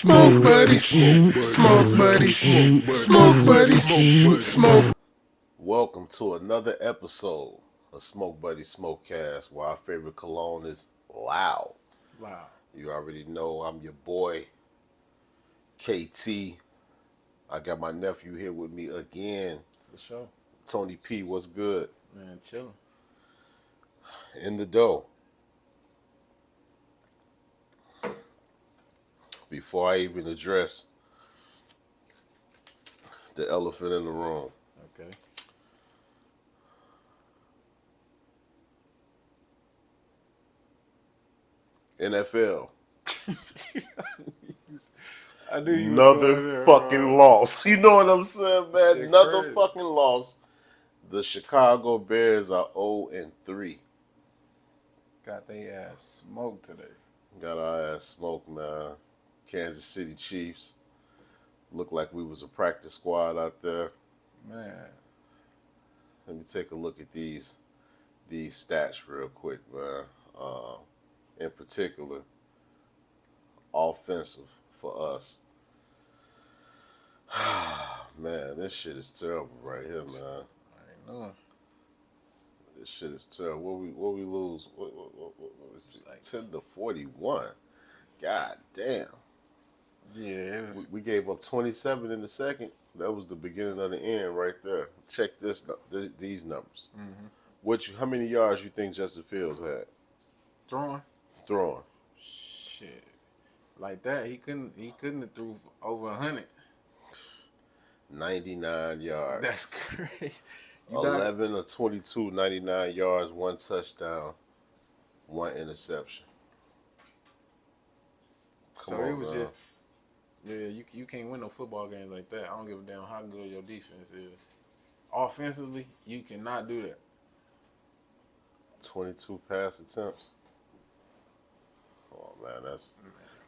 Smoke buddies, smoke buddies, smoke buddies, smoke. Welcome to another episode of Smoke Buddy Smokecast, where our favorite cologne is loud. Wow. You already know I'm your boy, KT. I got my nephew here with me again. For sure. Tony P, what's good? Man, chilling. In the dough. Before I even address the elephant in the room, Okay. NFL. I knew you was going Another there, fucking bro. loss. You know what I'm saying, man? Shit Another crazy. fucking loss. The Chicago Bears are 0-3. Got they ass smoked today. Got our ass smoked, man. Kansas City Chiefs. Looked like we was a practice squad out there. Man. Let me take a look at these stats real quick, man. In particular, offensive for us. Man, this shit is terrible right here, man. I ain't know. This shit is terrible. What we lose? What we see? Like 10-41. God damn. Yeah, it was, We gave up 27 in the second. That was the beginning of the end right there. Check these numbers. Mm-hmm. How many yards you think Justin Fields had throwing. throwing? Shit. Like that, he couldn't have threw over 100. 99 yards. That's crazy. 11 of 22, 99 yards, 1 touchdown, 1 interception. So Come on, it was man. just, yeah, you can't win no football games like that. I don't give a damn how good your defense is. Offensively, you cannot do that. 22 pass attempts. Oh man,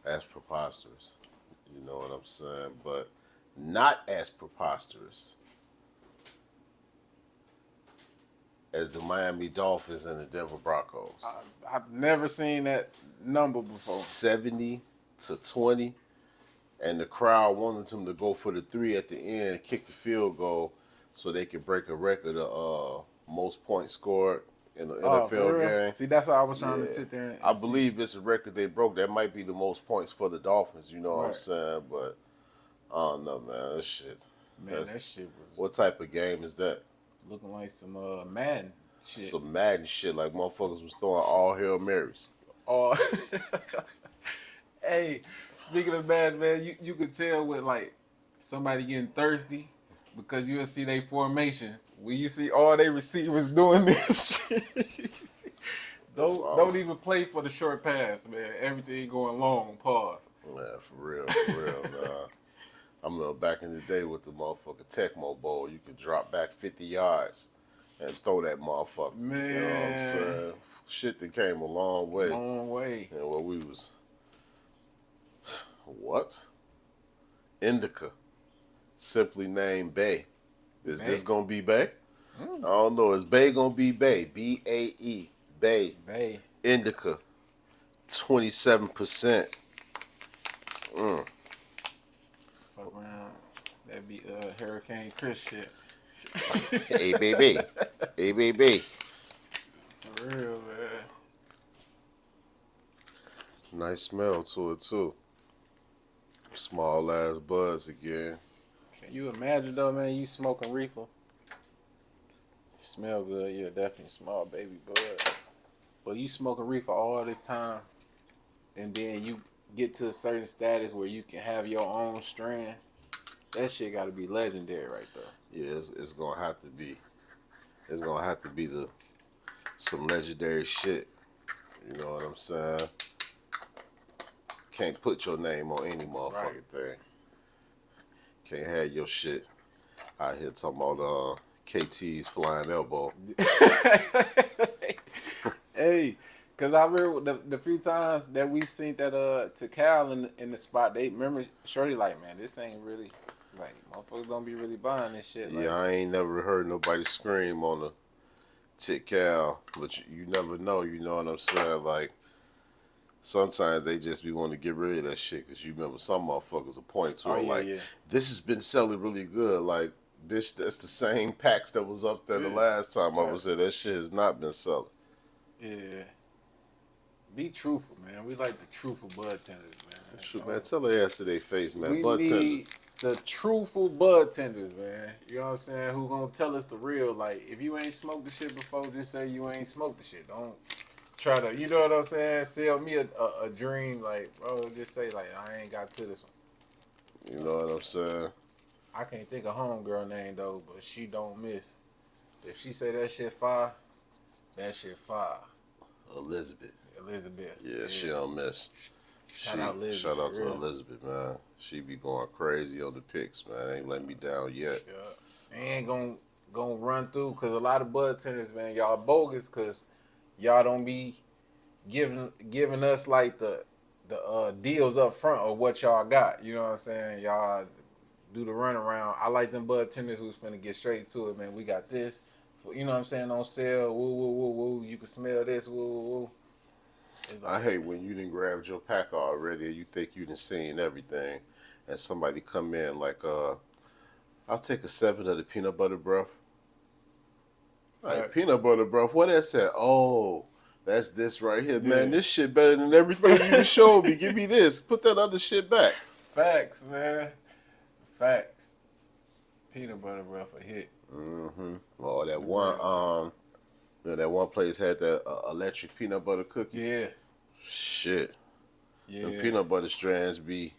that's preposterous. You know what I'm saying? But not as preposterous as the Miami Dolphins and the Denver Broncos. I've never seen that number before. 70-20, and the crowd wanted them to go for the 3 at the end, kick the field goal, so they could break a record of most points scored in the Oh, for NFL real? game. See, that's why I was trying to Yeah. sit there and I see. believe it's a record they broke. That might be the most points for the Dolphins. You know what I'm Right. saying? But I don't know, man. That shit. Man, that shit was What type of game is that? looking like some Madden shit. Some Madden shit. Like motherfuckers was throwing all Hail Marys. Oh, hey, speaking of Madden, man, you could tell with like somebody getting thirsty because you'll see they formations. When you see all they receivers doing this shit. Don't even play for the short pass, man. Everything going long, pause. Man, for real, man. I remember back in the day with the motherfucking Tecmo Bowl, you could drop back 50 yards and throw that motherfucker. You know what I'm Man. saying? Shit that came a long way. Long way. And where we was, what? Indica. Simply named Bay. Is this Bay. gonna be Bay? I don't know. Is Bay gonna be Bay? B-A-E. Bay. Bay. Indica. 27%. Fuck around. That'd be Hurricane Chris shit. ABB. ABB. For real, man. Nice smell to it too. Small ass buds again. Can you imagine though, man? You smoking reefer. You smell good. You're definitely small baby bud. But you smoking reefer all this time, and then you get to a certain status where you can have your own strand. That shit got to be legendary right there. Yeah, it's gonna have to be. It's gonna have to be some legendary shit. You know what I'm saying? Can't put your name on any motherfucking thing. Can't have your shit out here talking about KT's flying elbow. Hey, cause I remember the few times that we seen that to Cal in the spot, they remember Shorty like, man, this ain't really like motherfuckers don't be really buying this shit. Like, Yeah, I ain't never heard nobody scream on the Tit Cal, but you never know. You know what I'm saying? Like sometimes they just be wanting to get rid of that shit because you remember some motherfuckers will point to Oh, it yeah, like, yeah. this has been selling really good. Like, bitch, that's the same packs that was up there the last time I was here. That shit has not been selling. Yeah. Be truthful, man. We like the truthful bud tenders, man. Shoot, man, tell their ass to their face, man. We Bud need tenders. the truthful bud tenders, man. You know what I'm saying? Who gonna tell us the real? Like, if you ain't smoked the shit before, just say you ain't smoked the shit. Don't try to, you know what I'm saying? Sell me a dream, like, bro. Just say like, I ain't got to this one. You know what I'm saying? I can't think of homegirl name though, but she don't miss. If she say that shit fire, that shit fire. Elizabeth. Elizabeth. Yeah, she don't miss. Shout out Liz. Shout out for to real. Elizabeth, man. She be going crazy on the pics, man. Ain't letting me down yet. Yeah. Ain't gonna run through because a lot of bud tenders, man, y'all bogus because y'all don't be giving us like the deals up front of what y'all got. You know what I'm saying? Y'all do the runaround. I like them bud tenders who's finna get straight to it, man. We got this. You know what I'm saying? On sale. Woo, woo, woo, woo. You can smell this. Woo, woo, woo. I hate when you done grabbed your pack already and you think you done seen everything and somebody come in like, I'll take a 7 of the peanut butter breath. Like, peanut butter breath, what that said? Oh, that's this right here. Yeah. Man, this shit better than everything you done showed me. Give me this. Put that other shit back. Facts, man. Facts. Peanut butter breath a hit. Oh, that one, you know, that one place had that electric peanut butter cookie. Yeah. Shit. Yeah. The peanut butter strands be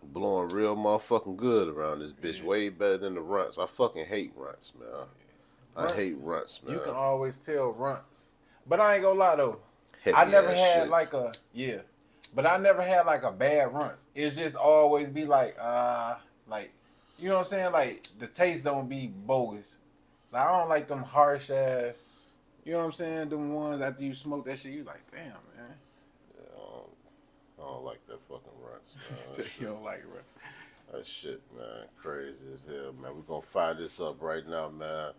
blowing real motherfucking good around this bitch. Way better than the runts. I fucking hate runts, man. Runts, I hate runts, man. You can always tell runts. But I ain't gonna lie though. Heavy I never ass had shit. like a but I never had like a bad runts. It's just always be like you know what I'm saying? Like the taste don't be bogus. Like I don't like them harsh ass. You know what I'm saying? Them ones after you smoke that shit, you like, damn, man. I don't like that fucking runts, man. So you don't like it, That shit, man, crazy as hell, man. We gonna fire this up right now, man.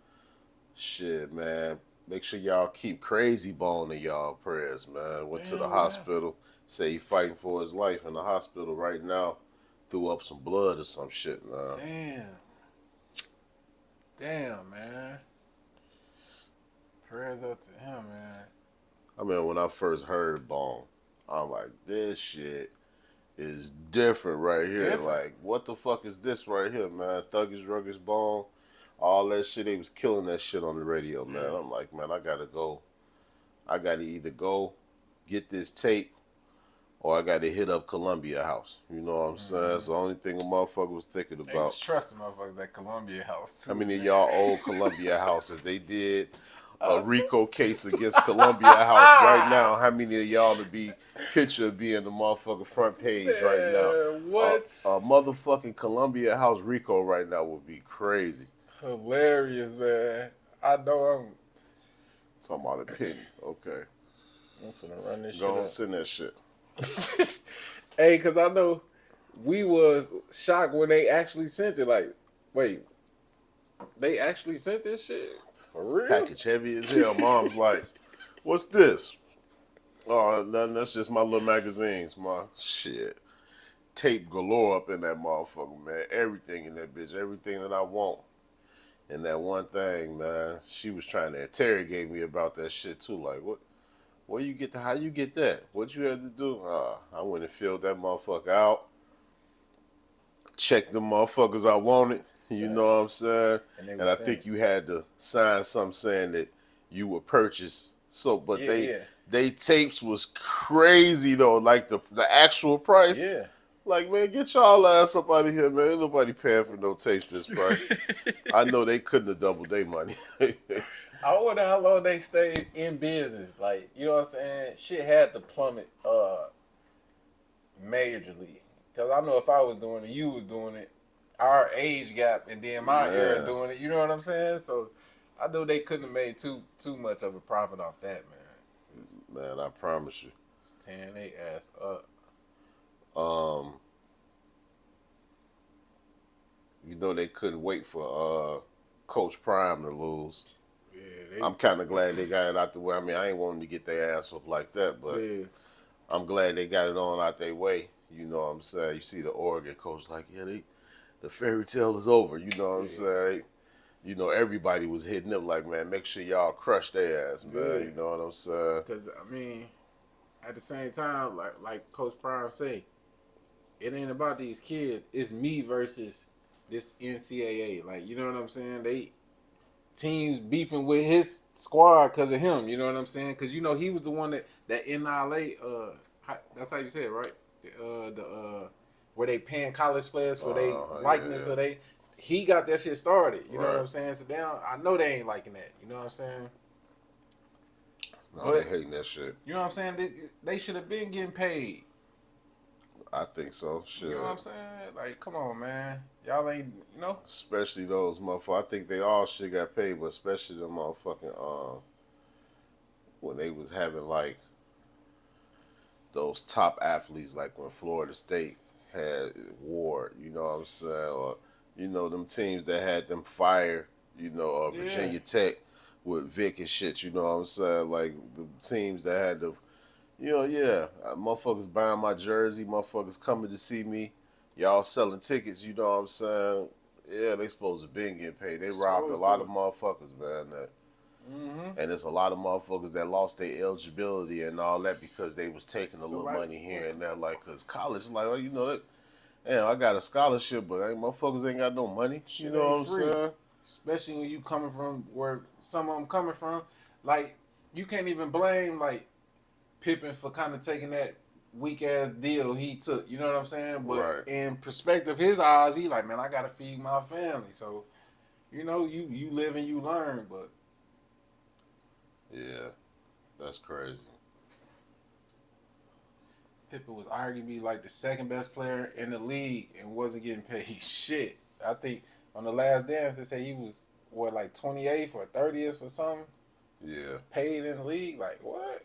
Shit, man. Make sure y'all keep Crazy Bone in y'all prayers, man. Went to the hospital. Say he fighting for his life in the hospital right now. Threw up some blood or some shit, man. Damn, man. Prayers up to him, man. I mean, when I first heard Bone, I'm like, this shit is different right here. Different. Like, what the fuck is this right here, man? Thuggish, Ruggish Bone. All that shit, they was killing that shit on the radio, man. I'm like, man, I gotta go. I gotta either go get this tape or I gotta hit up Columbia House. You know what I'm saying? That's the only thing a motherfucker was thinking They about. was trusting motherfuckers at Columbia House too. How many of man. y'all old Columbia House? If they did a RICO case against Columbia House right now, how many of y'all to be picture being the motherfucking front page right now? What? A motherfucking Columbia House RICO right now would be crazy. Hilarious, man. I know I'm Talking about a penny. Okay. finna run this Go on, shit send that shit. up. Hey, cause I know we was shocked when they actually sent it. Like, wait, they actually sent this shit for real? Package heavy as hell. Mom's like, what's this? Oh, nothing. That's just my little magazines, ma. Shit. Tape galore up in that motherfucker, man. Everything in that bitch. Everything that I want. And that one thing, man, she was trying to interrogate me about that shit too. Like, where you get how you get that? What you had to do? I went and filled that motherfucker out. Checked the motherfuckers I wanted. You know what I'm saying? And I think you had to sign something saying that you would purchase. So, but they tapes was crazy though. Like the actual price. Yeah. Like, man, get y'all ass up out of here, man. Ain't nobody paying for no tapes this price. I know they couldn't have doubled their money. I wonder how long they stayed in business. Like, you know what I'm saying? Shit had to plummet majorly. Cause I know if I was doing it, you was doing it, our age gap, and then my era doing it. You know what I'm saying? So I knew they couldn't have made too much of a profit off that, man. Man, I promise you. Tearing they ass up. You know they couldn't wait for Coach Prime to lose. Yeah, I'm kind of glad they got it out the way. I mean, I ain't wanting to get their ass up like that, but I'm glad they got it on out their way. You know what I'm saying? You see the Oregon coach like, yeah, the fairy tale is over. You know what I'm saying? You know, everybody was hitting them like, man, make sure y'all crush their ass, man. Yeah. You know what I'm saying? Because, I mean, at the same time, like Coach Prime say, it ain't about these kids. It's me versus this NCAA. Like, you know what I'm saying? They teams beefing with his squad because of him. You know what I'm saying? Because, you know, he was the one that NILA, that's how you say it, right? Where they paying college players for their likeness or he got that shit started. You know what I'm saying? So down, I know they ain't liking that. You know what I'm saying? No, they hating that shit. You know what I'm saying? They should have been getting paid. I think so. Shit. You know what I'm saying? Like, come on, man. Y'all ain't, you know? Especially those motherfuckers. I think they all shit got paid, but especially the motherfucking when they was having like those top athletes, like when Florida State had Ward, you know what I'm saying? Or, you know, them teams that had them fire, you know, Virginia Tech with Vic and shit, you know what I'm saying? Like the teams that had the, you know, motherfuckers buying my jersey, motherfuckers coming to see me, y'all selling tickets, you know what I'm saying? Yeah, they supposed to been getting paid. They robbed a lot of motherfuckers, man. And there's a lot of motherfuckers that lost their eligibility and all that because they was taking a little money here and there. Like, cause college, like, oh, you know that. Damn, I got a scholarship, but motherfuckers ain't got no money. You know what I'm saying? Especially when you coming from where some of them coming from. Like, you can't even blame, like, Pippen for kind of taking that weak-ass deal he took. You know what I'm saying? But in perspective, his eyes, he like, man, I got to feed my family. So, you know, you live and you learn, but. Yeah, that's crazy. Pippen was arguably like the second best player in the league and wasn't getting paid shit. I think on the last dance they say he was like 28th or 30th or something. Yeah. Paid in the league, like what?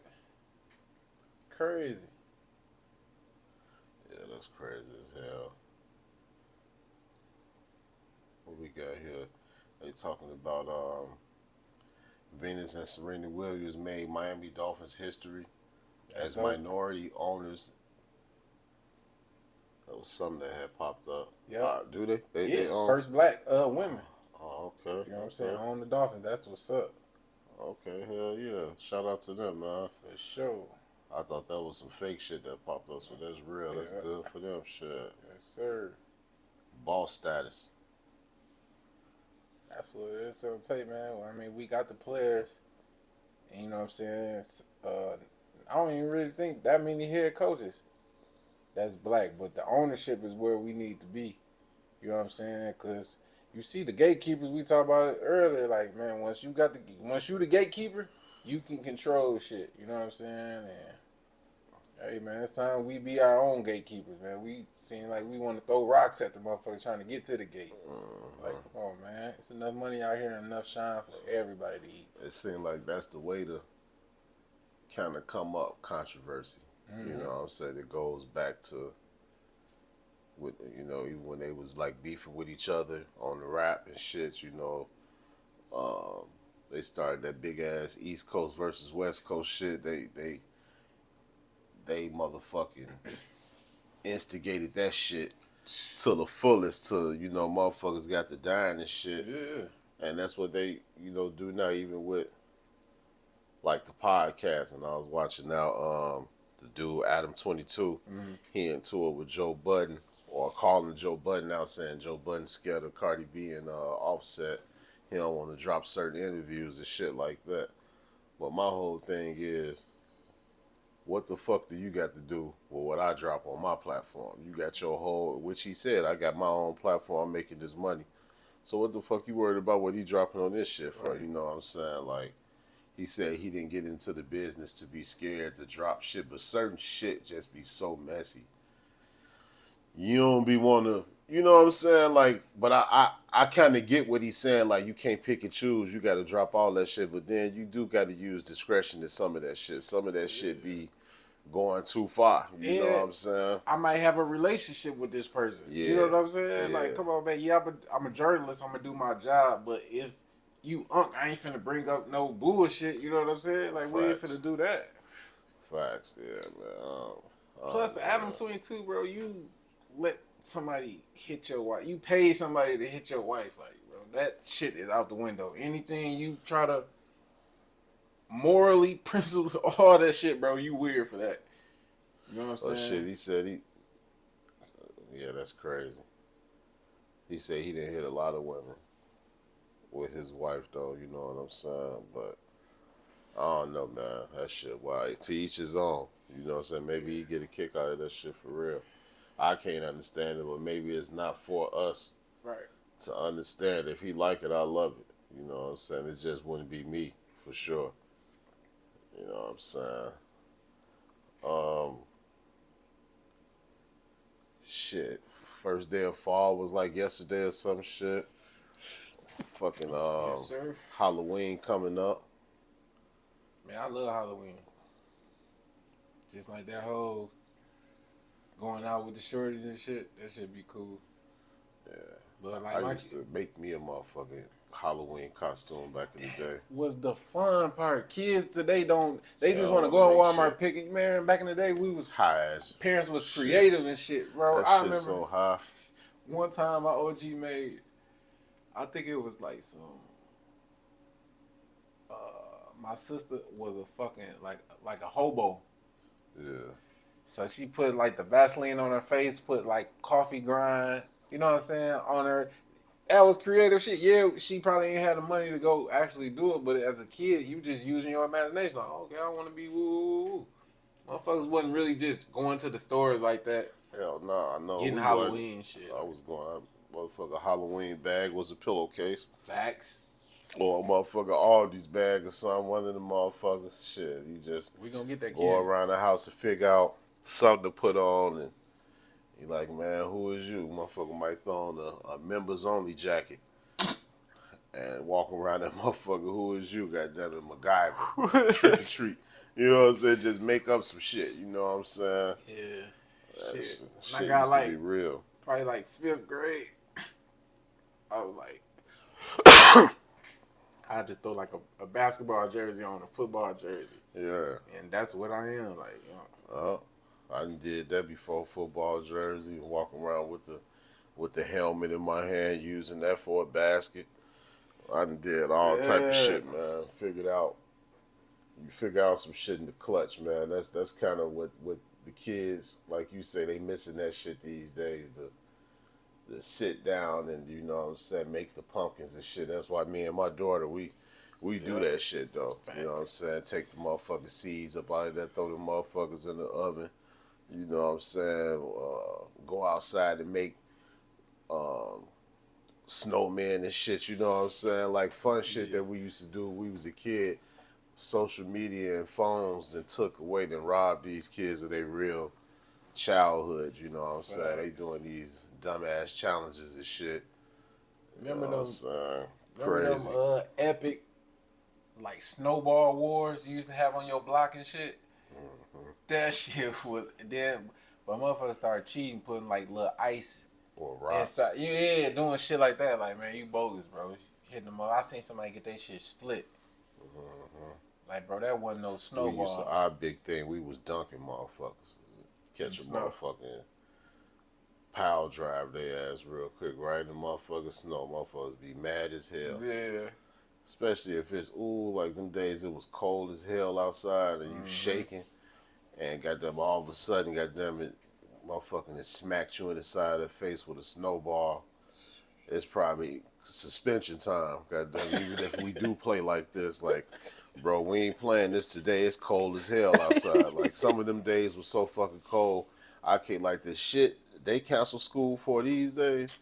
Crazy. Yeah, that's crazy as hell. What we got here? They talking about Venus and Serena Williams made Miami Dolphins history as minority owners. That was something that had popped up. Yeah. Do they? They own? First black women. Oh, okay. You know what I'm saying? Own the Dolphins. That's what's up. Okay, hell yeah. Shout out to them, man. For sure. I thought that was some fake shit that popped up, so that's real. That's good for them. Shit. Yes, sir. Boss status. That's what it's gonna take, man. I mean, we got the players, and you know what I'm saying. I don't even really think that many head coaches that's black, but the ownership is where we need to be. You know what I'm saying? Because you see the gatekeepers, we talked about it earlier. Like, man, once you the gatekeeper, you can control shit. You know what I'm saying? And hey, man, it's time we be our own gatekeepers, man. We seem like we want to throw rocks at the motherfuckers trying to get to the gate. Like, come on, man. It's enough money out here and enough shine for everybody to eat. It seemed like that's the way to kind of come up controversy. You know what I'm saying? It goes back to, with, you know, even when they was like beefing with each other on the rap and shit, you know, they started that big ass East Coast versus West Coast shit. They motherfucking instigated that shit to the fullest, to, you know, motherfuckers got to dying and shit. Yeah. And that's what they, you know, do now, even with like the podcast. And I was watching now the dude Adam 22, he into it with Joe Budden, or calling Joe Budden out, saying Joe Budden scared of Cardi B and Offset. He don't want to drop certain interviews and shit like that. But my whole thing is, what the fuck do you got to do with what I drop on my platform? You got your whole, which he said, I got my own platform, I'm making this money. So what the fuck you worried about what he dropping on this shit for? Right. You know what I'm saying? Like, he said he didn't get into the business to be scared to drop shit, but certain shit just be so messy. You don't be wanna, you know what I'm saying? Like, but I kind of get what he's saying. Like, you can't pick and choose. You got to drop all that shit, but then you do got to use discretion to some of that shit. Some of that shit be going too far. You know what I'm saying? I might have a relationship with this person. You know what I'm saying? Like, come on, man. Yeah, I'm a journalist. I'm gonna do my job. But if you I ain't finna bring up no bullshit. You know what I'm saying? Like, we ain't finna do that. Facts, yeah, man. Plus, Adam 22, bro, you let somebody hit your wife. You pay somebody to hit your wife, like, bro, that shit is out the window. Anything you try to morally, principles, all that shit, bro, you weird for that. You know what I'm saying? Oh shit, he said yeah, that's crazy. He said he didn't hit a lot of women with his wife though, you know what I'm saying? But I don't know, man. That shit, why? To each his own. You know what I'm saying? Maybe he get a kick out of that shit for real. I can't understand it, but maybe it's not for us Right. to understand. If he like it, I love it. You know what I'm saying? It just wouldn't be me, for sure. You know what I'm saying? Shit. First day of fall was like yesterday or some shit. Fucking Yes, sir. Halloween coming up. Man, I love Halloween. Just like that whole going out with the shorties and shit, that should be cool. Yeah. But like I my used to make me a motherfucking Halloween costume back in the day. was the fun part. Kids today don't. They just Y'all want to wanna go in make Walmart shit picking. Man, back in the day, we was high as parents was shit. creative and shit, bro. That I shit's remember so high. one time my OG made. I think it was like some. My sister was a fucking like a hobo. Yeah. So she put like the Vaseline on her face, put like coffee grind, you know what I'm saying, on her. That was creative shit. Yeah, she probably ain't had the money to go actually do it, but as a kid, you just using your imagination. Like, okay, I want to be woo woo woo. Motherfuckers wasn't really just going to the stores like that, Hell nah, I know getting we was. Halloween shit. I was going. Motherfucker, Halloween bag was a pillowcase. Facts. Or a motherfucker Aldi's bag or something. One of the motherfuckers. Shit, you just We gonna get that go kid. around the house and figure out something to put on, and you like, man, who is you? Motherfucker might throw on a members only jacket and walk around that motherfucker. Who is you? Goddamn it, MacGyver, trick or treat. You know what I'm saying? Just make up some shit. You know what I'm saying? Yeah. That Shit. When I shit got used to like be real. probably like 5th grade, I was like, I just throw like a basketball jersey on a football jersey. Yeah. And that's what I am. Like, I done did that before. Football jersey, walking around with the helmet in my hand, using that for a basket. I done did all type of yeah. shit, man. You figure out some shit in the clutch, man. That's kind of what the kids, like you say, they missing that shit these days. To sit down and, you know what I'm saying, make the pumpkins and shit. That's why me and my daughter, we do that shit though. You know what I'm saying? Take the motherfucking seeds up out of there, throw the motherfuckers in the oven. You know what I'm saying? Go outside and make snowmen and shit. You know what I'm saying? Like fun shit that we used to do when we was a kid. Social media and phones that took away and robbed these kids of their real childhood. You know what I'm saying? They doing these dumbass challenges and shit. Remember You know what I'm them? saying? Remember Crazy. them epic like snowball wars you used to have on your block and shit? That shit was then. But motherfuckers started cheating, putting like little ice Or rocks. inside. Yeah, doing shit like that. Like, man, you bogus, bro. Hitting them up. I seen somebody get that shit split. Like, bro, that wasn't no We used to, snowball. our big thing, we was dunking motherfuckers. Catch a Snow. motherfucking pile drive their ass real quick, right? The motherfucking snow. Motherfuckers be mad as hell. Yeah. Especially if it's, like them days it was cold as hell outside and you shaking. And goddamn, all of a sudden, goddamn it, motherfucking it smacked you in the side of the face with a snowball. It's probably suspension time. Goddamn, even if we do play like this, like, bro, we ain't playing this today. It's cold as hell outside. Like some of them days was so fucking cold. I can't like this shit. They cancel school for these days.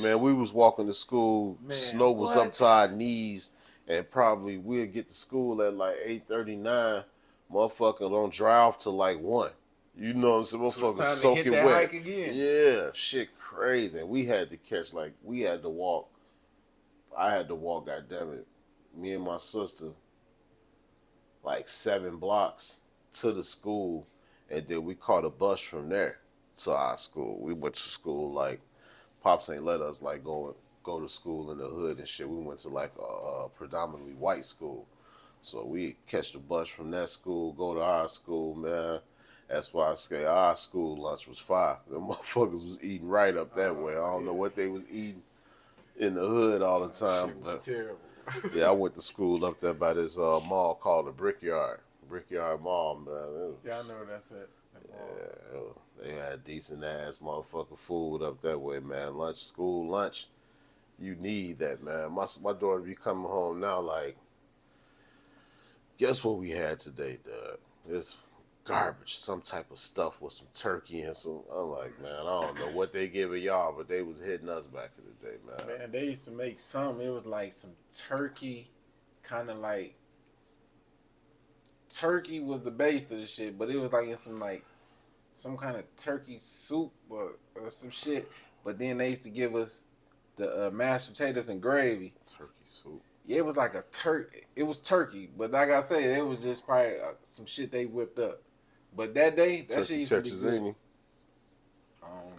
Man, we was walking to school. Man, Snow was up what? to our knees, and probably we'll get to school at like 8:39. Motherfucker don't drive till like 1. You know what I'm saying? So it's Motherfucker time to soaking hit that wet. hike again. Yeah, shit crazy. And we had to catch we had to walk. I had to walk, goddamn it. Me and my sister, like 7 blocks to the school, and then we caught a bus from there to our school. We went to school like pops ain't let us go to school in the hood and shit. We went to like a predominantly white school. So we catch the bus from that school, go to our school, man. That's why I say our school lunch was fire. The motherfuckers was eating right up that way. I don't know what they was eating in the hood all the time, Shit but was terrible. yeah, I went to school up there by this mall called the Brickyard Mall, man. Yeah, I know where that's at. They had decent ass motherfucking food up that way, man. School lunch, you need that, man. My daughter be coming home now like, guess what we had today, Doug? It's garbage, some type of stuff with some turkey and some. I'm like, man, I don't know what they giving y'all, but they was hitting us back in the day, man. Man, they used to make some. It was like some turkey, kind of like turkey was the base of the shit, but it was like in some kind of turkey soup or some shit. But then they used to give us the mashed potatoes and gravy. Turkey soup. Yeah, it was like a turkey. It was turkey, but like I said, it was just probably some shit they whipped up. But that day, that Turkey shit used to be good. tetrazzini.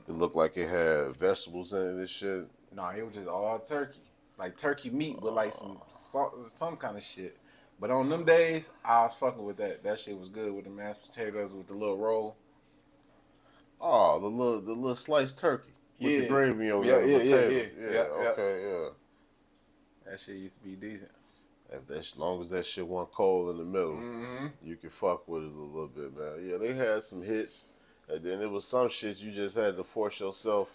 It looked like it had vegetables in it and shit. No, it was just all turkey, like turkey meat with like some salt, some kind of shit. But on them days, I was fucking with that. That shit was good with the mashed potatoes with the little roll. Oh, the little sliced turkey with the Yeah. gravy on Yeah, it, yeah, potatoes. yeah. Yeah, Yeah, okay, yeah. That shit used to be decent. As long as that shit wasn't cold in the middle, you could fuck with it a little bit, man. Yeah, they had some hits, and then it was some shit you just had to force yourself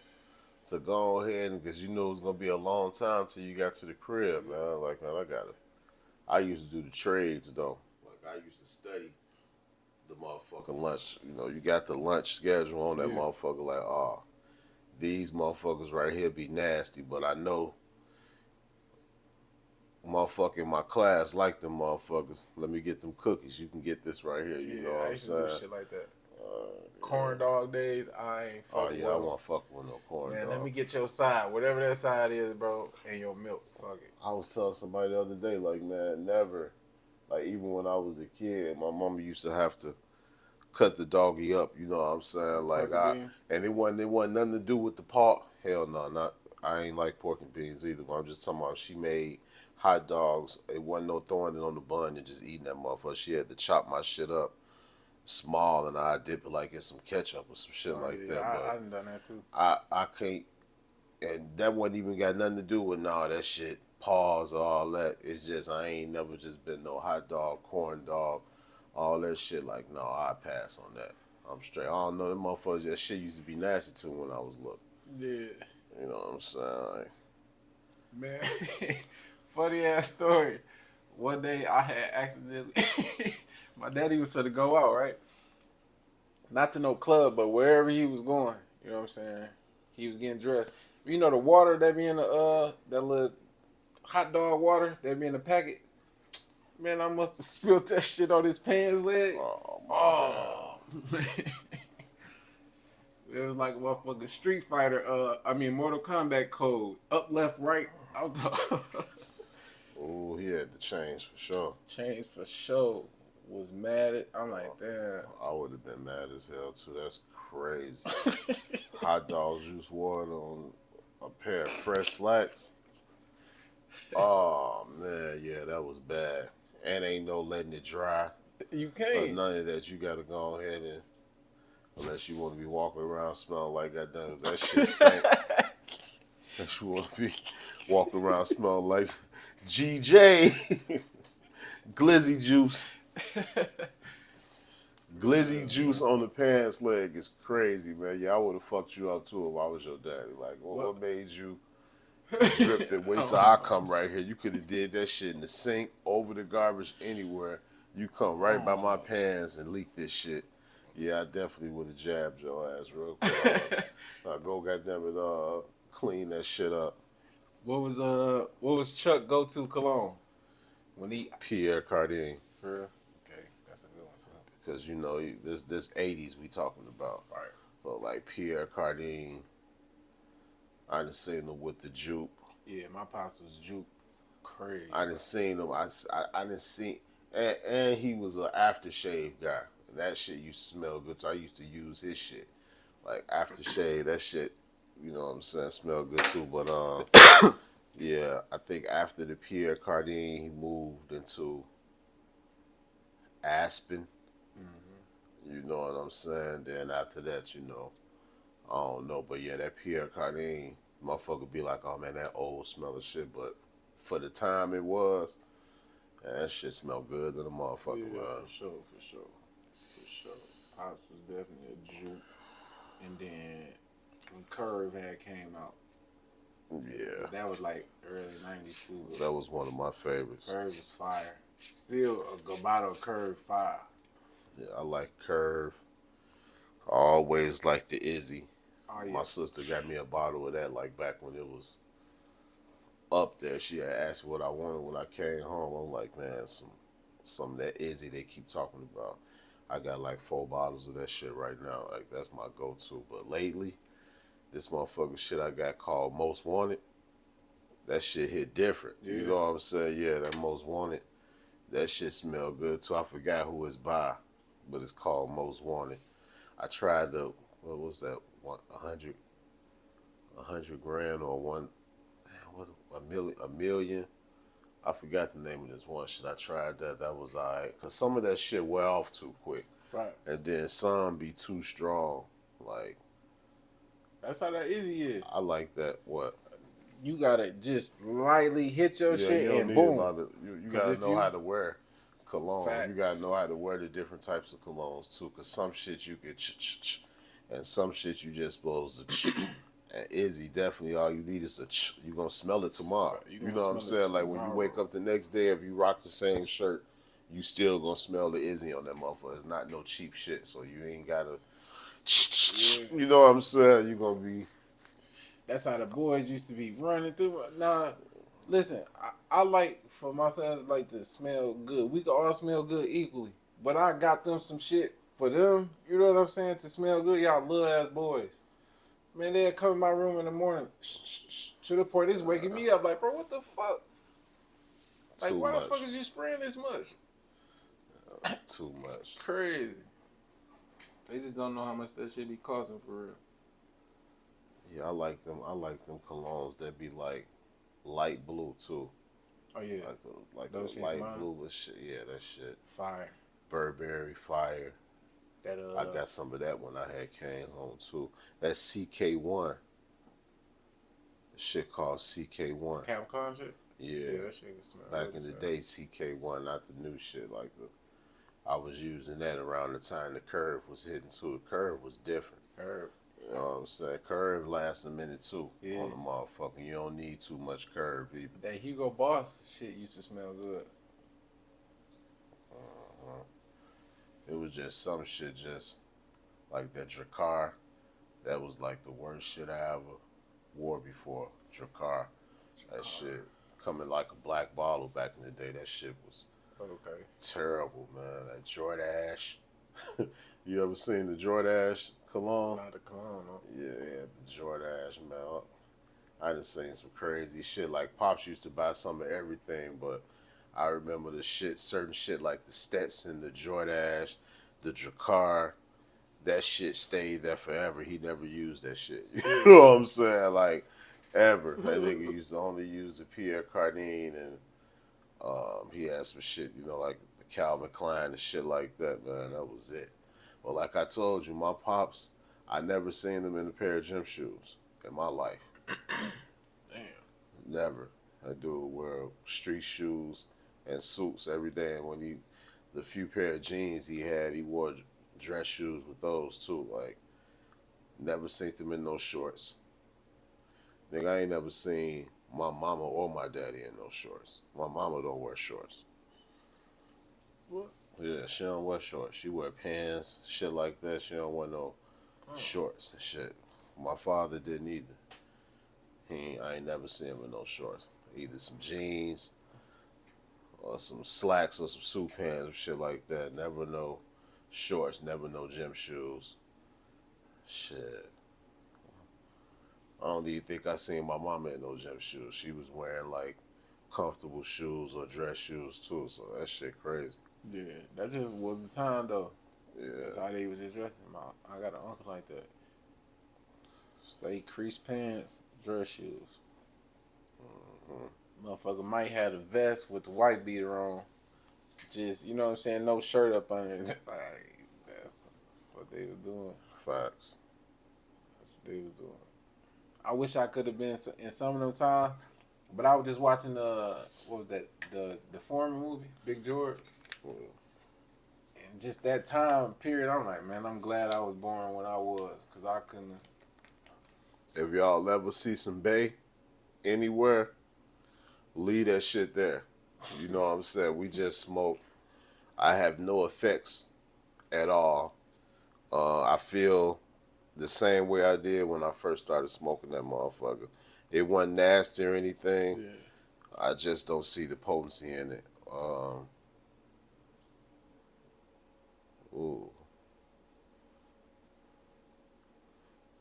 to go ahead because you knew it was gonna be a long time till you got to the crib, man. Like, man, I used to do the trades though. Like, I used to study the motherfucking lunch. You know, you got the lunch schedule on that motherfucker. Like, oh, these motherfuckers right here be nasty, but I know motherfucker in my class like them motherfuckers. Let me get them cookies. You can get this right here. You know what I I'm used to do saying? shit like that. Corn dog days, I ain't Oh fucking yeah, I won't fuck with no corn Man, dog. let me get your side, whatever that side is, bro, and your milk. Fuck it. I was telling somebody the other day, like, man, never, like, even when I was a kid, my mama used to have to cut the doggy up. You know what I'm saying? Like, Pork and beans? and it wasn't nothing to do with the pork. Hell no, I ain't like pork and beans either. But I'm just talking about she made hot dogs. It wasn't no throwing it on the bun and just eating that motherfucker. She had to chop my shit up small and I dip it like in some ketchup or some shit like that. I But done done that too. I can't, and that wasn't even got nothing to do with that shit, paws or all that. It's just I ain't never just been no hot dog, corn dog, all that shit. Like, no, I pass on that. I'm straight. I don't know, them motherfuckers, that shit used to be nasty to when I was little. Yeah. You know what I'm saying? Like, Man, funny ass story. One day I had accidentally, my daddy was for to go out, right? Not to no club, but wherever he was going, you know what I'm saying? He was getting dressed. You know the water that be in the that little hot dog water that be in the packet. Man, I must have spilled that shit on his pants leg. Oh, man. It was like a motherfucking Street Fighter, Mortal Kombat code. Up, left, right. oh, he had to change for sure. Change for sure. Was mad at. I'm like, damn. I would have been mad as hell too. That's crazy. Hot dog juice water on a pair of fresh slacks. Oh man, yeah, that was bad. And ain't no letting it dry. You can't. None of that. You gotta go ahead and, unless you want to be walking around smelling like that shit stink. Unless you want to be walking around smelling like GJ Glizzy juice. Glizzy juice on the pants leg is crazy, man. Yeah, I would have fucked you up too if I was your daddy. Like, what made you drip it? Wait till I come right here. You could have did that shit in the sink, over the garbage, anywhere. You come right by my pants and leak this shit. Yeah, I definitely would have jabbed your ass real quick. Go goddamn it, clean that shit up. What was Chuck go to cologne? When he Pierre Cardin. For real? Okay, that's a good one too. Because you know this 80s we talking about. Right. So like Pierre Cardin, I done seen him with the juke. Yeah, my pops was juke crazy. I done seen him. I done seen, and he was an aftershave guy. And that shit used to smell good. So I used to use his shit, like aftershave. That shit, you know what I'm saying, smell good too. But yeah, I think after the Pierre Cardin, he moved into Aspen. You know what I'm saying? Then after that, I don't know. But yeah, that Pierre Cardin, motherfucker be like, oh man, that old smell of shit. But for the time it was, man, that shit smelled good to the motherfucker, Yeah, man. for sure. Pops was definitely a juke. And then when Curve had came out, Yeah, that was like early '90s too. that was one of my favorites. Curve was fire. Still a Gabato Curve fire. Yeah, I like Curve. I always like the Izzy. Oh yeah. My sister got me a bottle of that like back when it was up there. She had asked what I wanted when I came home. I'm like, man, some of that Izzy they keep talking about. I got like 4 bottles of that shit right now. Like that's my go-to. But lately, this motherfucking shit I got called Most Wanted. That shit hit different. Yeah. You know what I'm saying? Yeah, that Most Wanted. That shit smell good too. I forgot who it's by, but it's called Most Wanted. I tried the what was that? 100 grand or one, what, a million. I forgot the name of this one shit. I tried that. That was alright. Cause some of that shit wear off too quick, Right. and then some be too strong. Like That's how that Izzy is. I like that. What? You gotta just lightly hit your Yeah, shit you don't and need boom. a lot of. You 'Cause gotta if know you- how to wear cologne. Facts. You gotta know how to wear the different types of colognes too. Cause some shit you could and some shit you just supposed to And Izzy, definitely all you need is you gonna smell it tomorrow. You You gonna know what I'm smell it saying? Like when you tomorrow. wake up the next day, if you rock the same shirt, you still gonna smell the Izzy on that motherfucker. It's not no cheap shit, so you ain't gotta. You know what I'm saying? You gonna be. That's how the boys used to be running through. Nah, listen, I like for myself like to smell good. We can all smell good equally, but I got them some shit for them. You know what I'm saying? To smell good, y'all little ass boys. Man, they'll come in my room in the morning to the point it's waking me up. Like, bro, what the fuck? Like, Too why much. the fuck is you spraying this much? Too much. Crazy. They just don't know how much that shit be costing for real. Yeah, I like them. I like them colognes that be like light blue too. Oh yeah, Like Those the shit light mine? blue and shit. Yeah, that shit. fire. Burberry Fire. That I got some of that when I had came home too. That CK1. Shit called CK1. Capcom shit. Yeah. That shit can smell. Back good in the as day, CK1, not the new shit. Like I was using that around the time the Curve was hitting too. The Curve was different. hell. Herb. You know what I'm saying? Curve lasts a minute too Yeah. on the motherfucker. You don't need too much curve either. That Hugo Boss shit used to smell good. It was just some shit, just like that Dracar. That was like the worst shit I ever wore before. Dracar. That shit coming like a black bottle back in the day. That shit was Okay. terrible, man. That Jordache. You ever seen the Jordache cologne? Not the cologne, no. Yeah, the Jordache, man. I done seen some crazy shit. Like Pops used to buy some of everything, but I remember the shit, certain shit like the Stetson, the Jordache, the Dracar. That shit stayed there forever. He never used that shit. You know what I'm saying? Like, ever. That nigga used to only use the Pierre Cardin and he had some shit, like the Calvin Klein and shit like that, man. That was it. But like I told you, my pops, I never seen him in a pair of gym shoes in my life. Damn. Never. That dude wear street shoes and suits every day. And when the few pair of jeans he had, he wore dress shoes with those too. Like, never seen him in no shorts. Nigga, I ain't never seen my mama or my daddy in no shorts. My mama don't wear shorts. What? Yeah, she don't wear shorts. She wear pants, shit like that. She don't wear no shorts and shit. My father didn't either. I ain't never seen him in no shorts. Either some jeans or some slacks or some suit pants or shit like that. Never no shorts, never no gym shoes. Shit. I don't even think I seen my mama in no gym shoes. She was wearing like comfortable shoes or dress shoes too. So that shit crazy. Yeah, that just was the time though. Yeah. That's how they was just dressing. I got an uncle like that. Stay creased pants, dress shoes. Motherfucker might have a vest with the white beater on, Just, you know what I'm saying, no shirt up under it. Like, that's what they was doing. Facts. That's what they was doing. I wish I could have been in some of them times, but I was just watching what was that, the Foreman movie, Big George, and just that time period. I'm like, man, I'm glad I was born when I was, cause I couldn't. If y'all ever see some Bay anywhere, leave that shit there. You know what I'm saying? We just smoke. I have no effects at all. I feel the same way I did when I first started smoking that motherfucker. It wasn't nasty or anything. Yeah. I just don't see the potency in it. Ooh.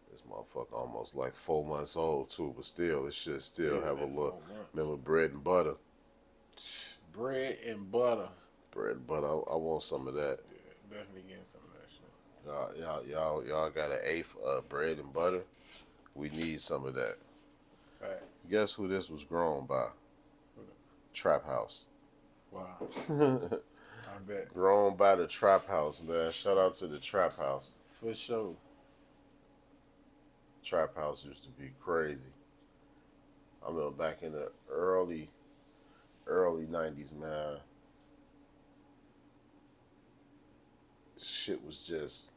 This motherfucker almost like 4 months old too, but still, it should still have a little. Remember bread and butter? Bread and butter. Bread and butter. I want some of that. Yeah, definitely getting some of that shit. Y'all got an eighth of bread and butter. We need some of that. Fact. Guess who this was grown by? Trap House. Wow. I bet. Grown by the Trap House, man. Shout out to the Trap House. For sure. Trap House used to be crazy. I remember back in the early 90s, man. Shit was just.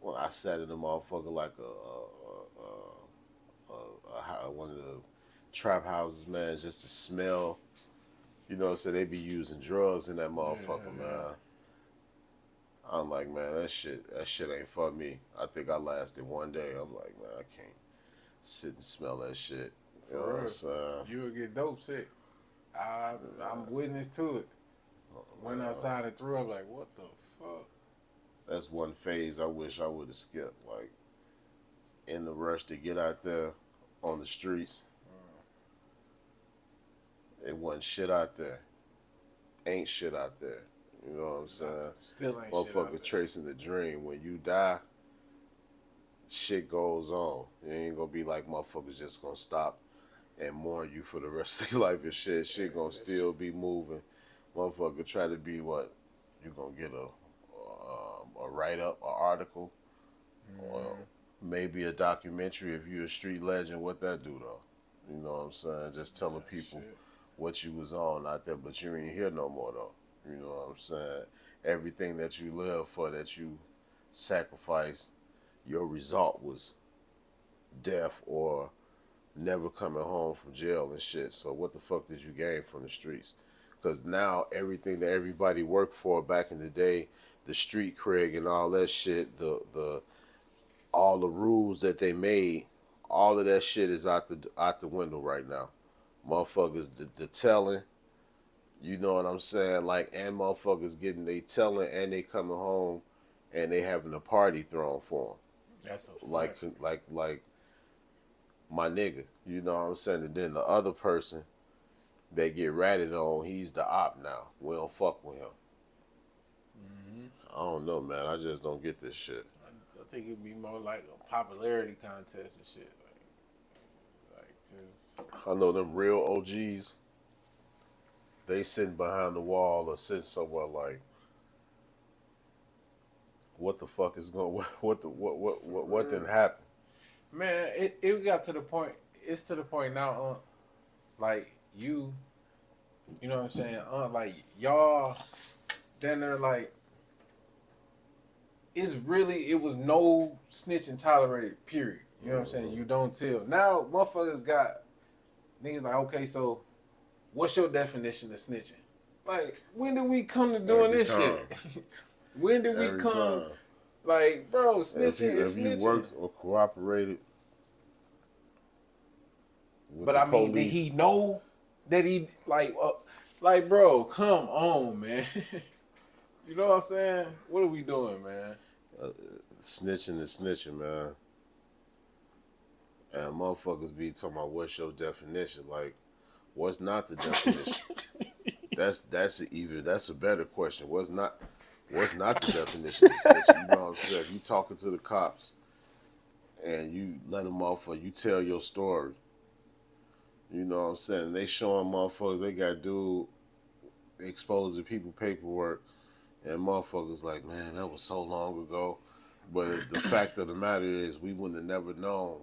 Well, I sat in the motherfucker like one of the trap houses, man, just to smell. You know, so they be using drugs in that motherfucker, man. I'm like, man, that shit ain't for me. I think I lasted one day. I'm like, man, I can't sit and smell that shit. You know what I'm saying? You would get dope sick. I'm witness to it. Went outside and threw up, like, what the fuck? That's one phase I wish I would have skipped. Like, in the rush to get out there on the streets, it wasn't shit out there. Ain't shit out there. You know what I'm saying? Still ain't shit out Motherfucker there. tracing the dream. When you die, shit goes on. It ain't gonna be like motherfuckers just gonna stop and mourn you for the rest of your life and shit. Shit gonna still be moving. Motherfucker try to be what? You gonna get a write-up, an article, or maybe a documentary if you a street legend. What that do, though? You know what I'm saying? Just telling people what you was on out there, but you ain't here no more, though. You know what I'm saying? Everything that you live for, that you sacrificed, your result was death or never coming home from jail and shit. So what the fuck did you gain from the streets? Because now everything that everybody worked for back in the day, the street cred and all that shit, all the rules that they made, all of that shit is out the window right now. Motherfuckers, the telling, you know what I'm saying? Like, and motherfuckers getting they telling and they coming home and they having a party thrown for them. That's a Like my nigga, you know what I'm saying? And then the other person, they get ratted on, he's the op now. We don't fuck with him. I don't know, man. I just don't get this shit. I think it'd be more like a popularity contest and shit. Cause I know them real OGs, they sitting behind the wall or sitting somewhere like, what the fuck is going? What didn't happen? man, it got to the point. It's to the point now. Like you know what I'm saying? Like y'all, then they're like, it was no snitching tolerated. Period. You know what I'm saying? You don't tell. Now motherfuckers got niggas like, okay, so what's your definition of snitching? Like, when did we come to doing Every this time. shit? When did we Every come? time. Like, bro, snitching is If snitching. you worked or cooperated with But the I mean, police, did he know that he like, bro, come on, man. You know what I'm saying? What are we doing, man? snitching is snitching, man. And motherfuckers be talking about what's your definition. Like, what's not the definition? That's a better question. What's not the definition of snitching? You know what I'm saying? If you talking to the cops and you let them off, or you tell your story. You know what I'm saying? They showing motherfuckers they got dude exposing people paperwork, and motherfuckers like, man, that was so long ago. But the fact of the matter is, we wouldn't have never known.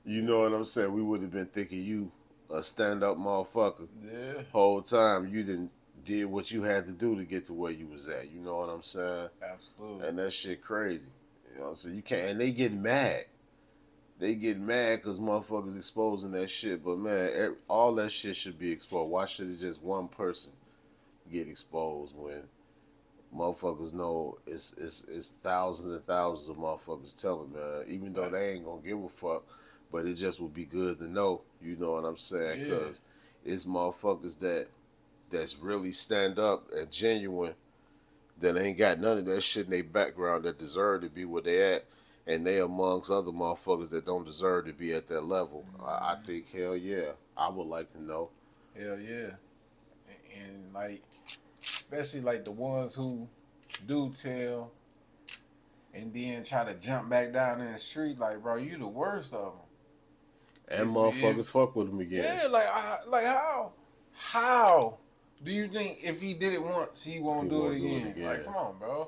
You know what I'm saying? We would have been thinking you a stand up motherfucker. Yeah. Whole time you did what you had to do to get to where you was at. You know what I'm saying? Absolutely. And that shit crazy. You know what I'm saying? You can't, and they get mad. They get mad because motherfuckers exposing that shit. But man, all that shit should be exposed. Why should it just one person get exposed when motherfuckers know it's thousands and thousands of motherfuckers telling, man, even though they ain't gonna give a fuck, but it just would be good to know, you know what I'm saying? Because it's motherfuckers that's really stand up and genuine, that ain't got none of that shit in their background, that deserve to be where they at, and they amongst other motherfuckers that don't deserve to be at that level. I think, hell yeah, I would like to know. Hell yeah. And like, especially like the ones who do tell and then try to jump back down in the street, like, bro, you the worst of them. And motherfuckers fuck with them again. Yeah, like how do you think if he did it once, he won't do it again? Like, come on, bro.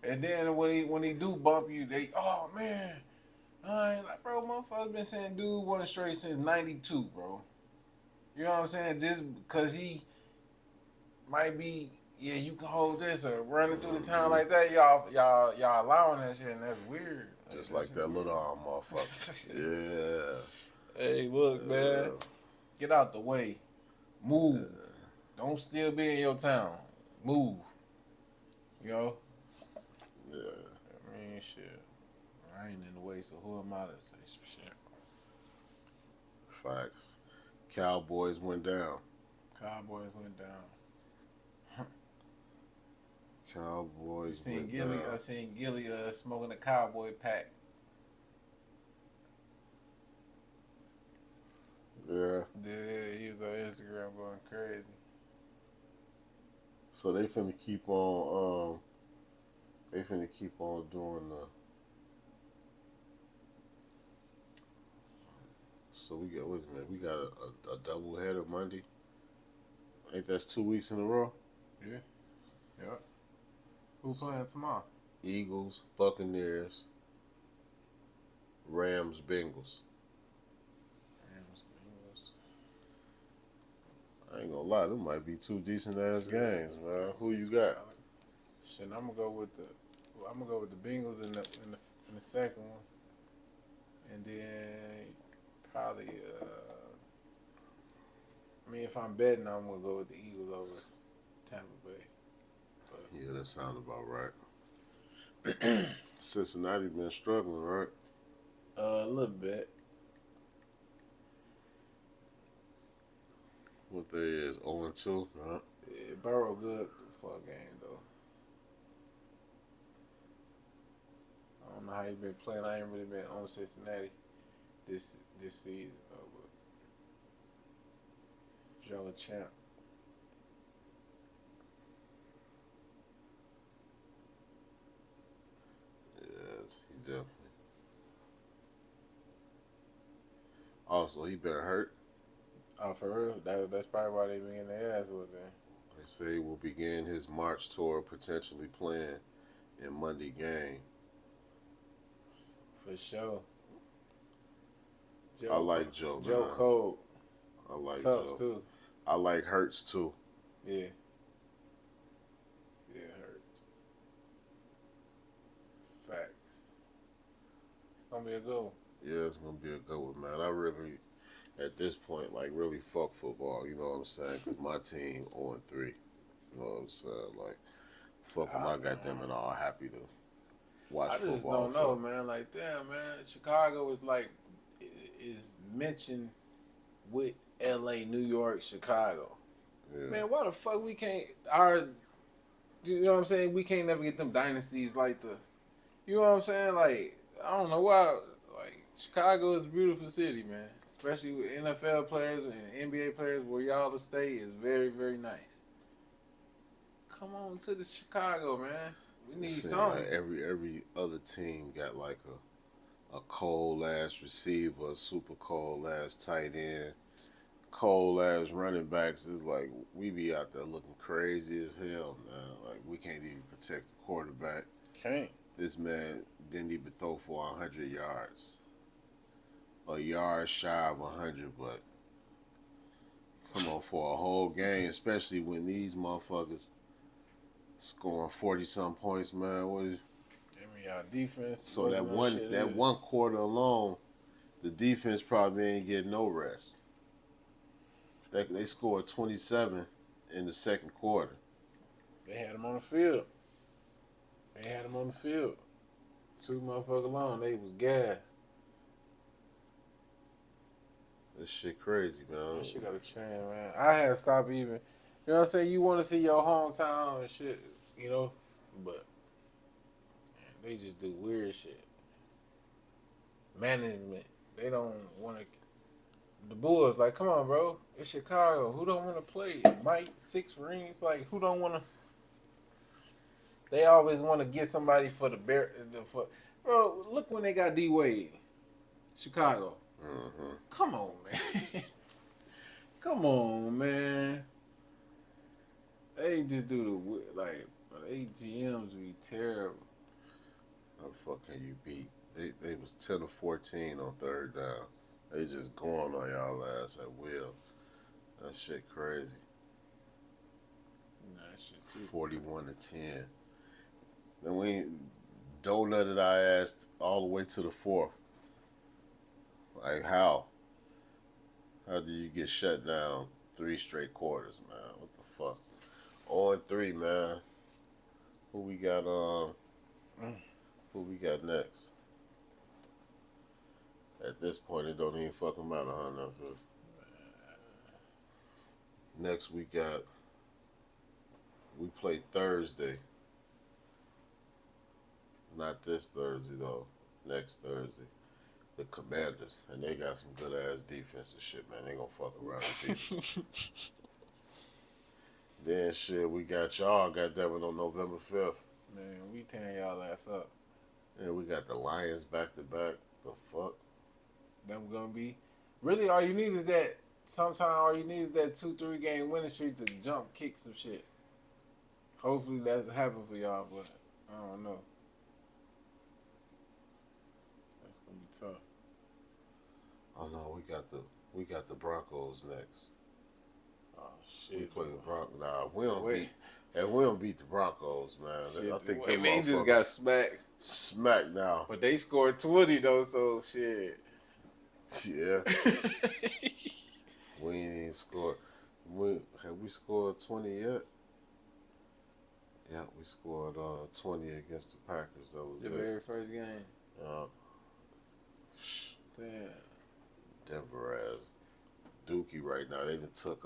And then when he do bump you, they, oh man, I ain't like, bro, motherfuckers been saying dude wasn't straight since '92, bro. You know what I'm saying? Just because he might be, yeah, you can hold this or running through the town like that, y'all allowing that shit, and that's weird. Just like that little arm motherfucker. Yeah. Hey, look, man. Get out the way. Move. Don't still be in your town. Move. You know? Yeah. I mean, shit. I ain't in the way, so who am I to say some shit? Facts. Cowboys went down. Cowboys went down. Cowboys I went down. seen Gilly smoking a cowboy pack. Yeah. Yeah, he was on Instagram going crazy. So they finna keep on. They finna keep on doing the. So we got, wait a minute, we got a double header Monday. Ain't that's 2 weeks in a row? Yeah. Yep. Who playing tomorrow? Eagles, Buccaneers, Rams, Bengals. I ain't gonna lie, them might be two decent ass games, man. Who you got? Shit, I'm gonna go with the Bengals in the second one, and then probably I mean, if I'm betting, I'm gonna go with the Eagles over Tampa Bay. But Yeah, that sounds about right. Cincinnati been struggling, right? a little bit. What they is 0-2, right? Yeah, Burrow good for a game though. I don't know how he been playing. I ain't really been on Cincinnati this season though, but Joe Champ. Yeah, he definitely. Also, he been hurt. Oh, for real? That's probably why they been getting their ass with them. They say he will begin his March tour, potentially playing in Monday game. For sure. I like Joe. Joe man. Cold. I like Tough Joe. too. I like Hurts too. Yeah. Yeah, it hurts. Facts. It's gonna be a good one. Yeah, it's gonna be a good one, man. I really, at this point, like really fuck football. You know what I'm saying? Because my team 0-3. You know what I'm saying? Like, fuck them. I got them and all happy to watch football. I just don't know, man. Like, damn, man. Chicago is mentioned with L.A., New York, Chicago. Yeah. Man, why the fuck we can't you know what I'm saying? We can't never get them dynasties like you know what I'm saying? Like, I don't know why. Like, Chicago is a beautiful city, man. Especially with NFL players and NBA players, where y'all to stay is very, very nice. Come on to the Chicago, man. We need something. Like every other team got like a cold ass receiver, a super cold ass tight end, cold ass running backs, it's like we be out there looking crazy as hell, man. Like we can't even protect the quarterback. Can't. This man didn't even throw for 100 yards. A yard shy of 100, but come on, for a whole game, especially when these motherfuckers scoring 40-something points, man. What is, I mean, our defense. so that one quarter alone, the defense probably ain't getting no rest. They scored 27 in the second quarter. They had him on the field. Two motherfuckers alone, they was gassed. This shit crazy, man. That shit gotta change, man. I had to stop even. You know what I'm saying? You want to see your hometown and shit, you know, but man, they just do weird shit. Management, they don't want to. The Bulls, like, come on, bro. It's Chicago. Who don't want to play? Mike, 6 rings. Like, who don't want to? They always want to get somebody for the bear. Bro, look when they got D Wade, Chicago. Mm-hmm. Come on, man. Come on, man. They just do the like. They GMs be terrible. How the fuck can you beat? They was 10 of 14 on third down. They just going on y'all ass at will. That shit crazy. Nah, that shit too. 41 to 10. Then we donutted our ass all the way to the fourth. Like how? How do you get shut down 3 straight quarters, man? What the fuck? 0-3, man. Who we got? Who we got next? At this point, it don't even fucking matter, huh? Nothing. Next we play Thursday. Not this Thursday though. Next Thursday. The Commanders, and they got some good ass defense and shit, man. They gonna fuck around and beat us. Then shit, we got y'all got that one on November 5th. Man, we tearing y'all ass up. And we got the Lions back to back. The fuck? Them gonna be really all you need is that. Sometimes all you need is that 2-3 game winning streak to jump kick some shit. Hopefully that's happen for y'all, but I don't know. That's gonna be tough. Oh no, we got the Broncos next. Oh We shit. play the Broncos. Nah, we Wait. don't beat the Broncos, man. Shit, I think they just got smacked. smacked now. But they scored 20 though, so shit. Yeah. We ain't even scored. Have we scored 20 yet? Yeah, we scored 20 against the Packers. That was The it. very first game. Damn. Denver as Dookie right now. They done took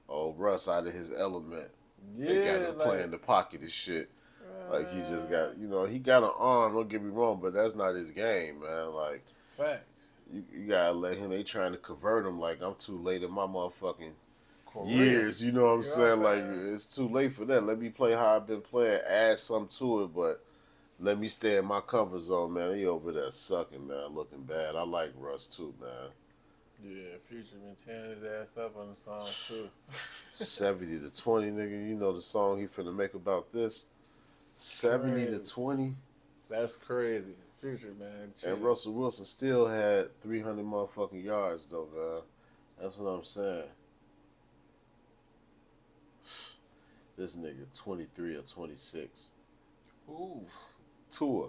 old Russ out of his element. Yeah, They got him playing the pocket and shit. Like he just got, he got an arm. Don't get me wrong, but that's not his game, man. Like Facts. you gotta let him. They trying to convert him. Like I'm too late in my motherfucking Correct. years. You know what I'm You know saying? what I'm Like saying? it's too late for that. Let me play how I've been playing. Add something to it, but let me stay in my comfort zone, man. He over there sucking, man, looking bad. I like Russ too, man. Yeah, Future been tearing his ass up on the song too. 70 to 20, nigga. You know the song he finna make about this. 70 to Crazy. 20. That's crazy. Future, man. Chill. And Russell Wilson still had 300 motherfucking yards, though, man. That's what I'm saying. This nigga 23 or 26. Ooh. Tua.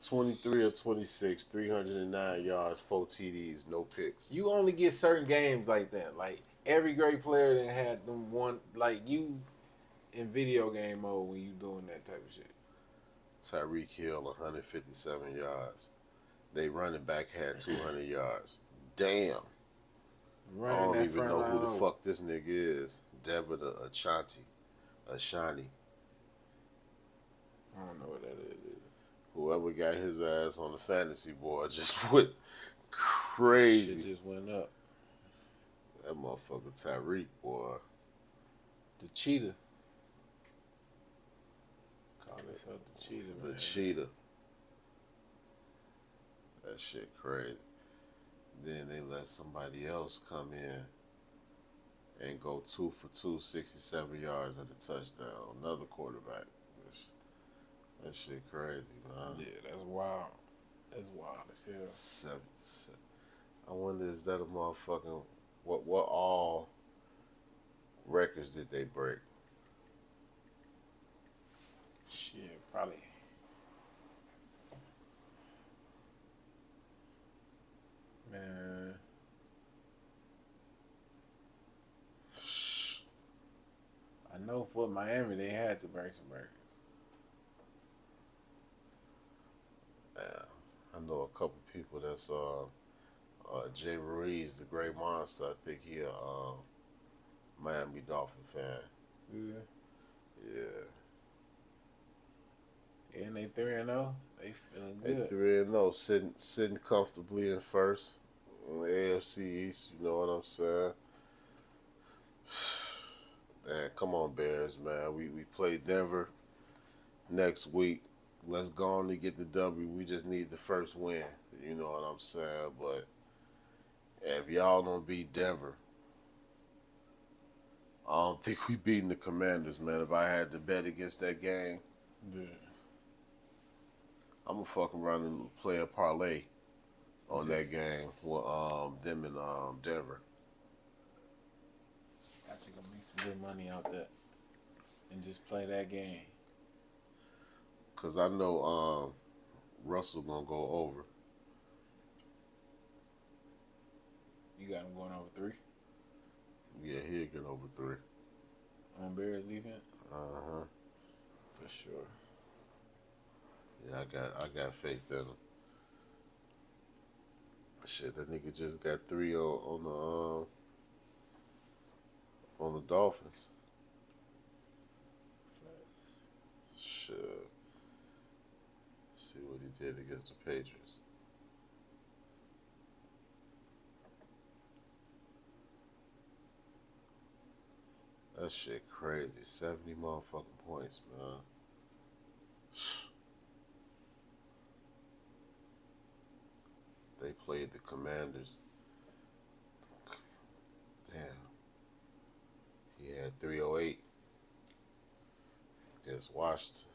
23 or 26, 309 yards, 4 TDs, no picks. You only get certain games like that. Like every great player that had them one, like you in video game mode when you doing that type of shit. Tyreek Hill, 157 yards. They running back had 200 yards. Damn. Running I don't that even front know line who the over. fuck this nigga is. Devitt Ashani. I don't know what that is. Whoever got his ass on the fantasy board just went crazy. Shit just went up. That motherfucker Tyreek, boy. The cheetah. Call himself the cheetah, man. The cheetah. That shit crazy. Then they let somebody else come in and go 2 for 2, 67 yards and a touchdown. Another quarterback. That shit crazy, man. Yeah, that's wild. That's wild as hell. 77. I wonder, is that a motherfucking what all records did they break? Shit, probably. Man. I know for Miami they had to break some records. I know a couple people that's Jay Ruiz, the Great Monster. I think he a Miami Dolphin fan. Yeah. Yeah. And they 3-0. They feeling They good. 3-0, sitting comfortably in first in the AFC East. You know what I'm saying? Man, come on, Bears, man. We play Denver next week. Let's go on and get the W. We just need the first win. You know what I'm saying? But if y'all don't beat Denver, I don't think we beating the Commanders, man. If I had to bet against that game, Yeah. I'm gonna fuck around and play a parlay on that game with them in Denver. I think I'll make some good money out that and just play that game. Cause I know Russell gonna go over. You got him going over 3 Yeah, he'll get over 3. on Bears defense? Uh-huh. For sure. Yeah, I got faith in him. Shit, that nigga just got 3 on the Dolphins. Shit. See what he did against the Patriots. That shit crazy. 70 motherfucking points, man. They played the Commanders. Damn. He had 308 against Washington.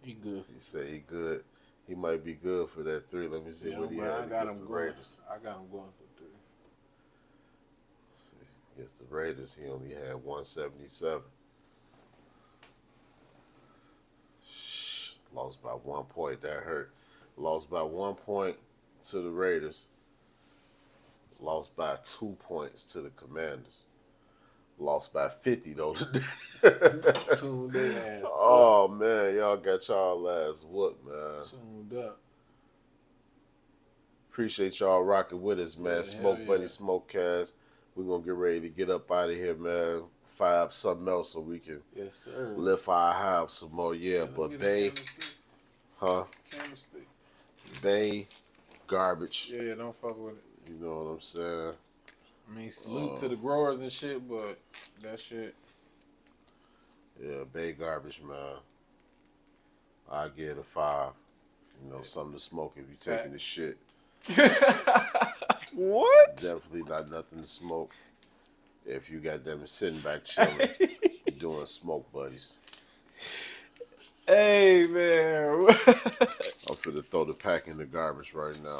He good. He said he good. He might be good for that 3. Let me see what he had against the Raiders. I got him going for 3. Against the Raiders, he only had 177. Lost by 1 point. That hurt. Lost by 1 point to the Raiders. Lost by 2 points to the Commanders. Lost by 50 though today. Tuned their ass Oh man, y'all got y'all ass whooped, man. Tuned up. Appreciate y'all rocking with us, man. Yeah, Smoke hell Buddy, yeah. Smokecast. We're gonna get ready to get up out of here, man. Fire up something else so we can Yes, sir. lift our high up some more. Yeah, Let me but get a Bay, candlestick. huh? Candlestick. Bay, garbage. Yeah, don't fuck with it. You know what I'm saying? I mean, salute to the growers and shit, but that shit. Yeah, Bay garbage, man. I give it a 5. You know, something to smoke if you taking the shit. What? Definitely not nothing to smoke. If you got them sitting back chilling, doing smoke buddies. Hey, man. I'm finna throw the pack in the garbage right now.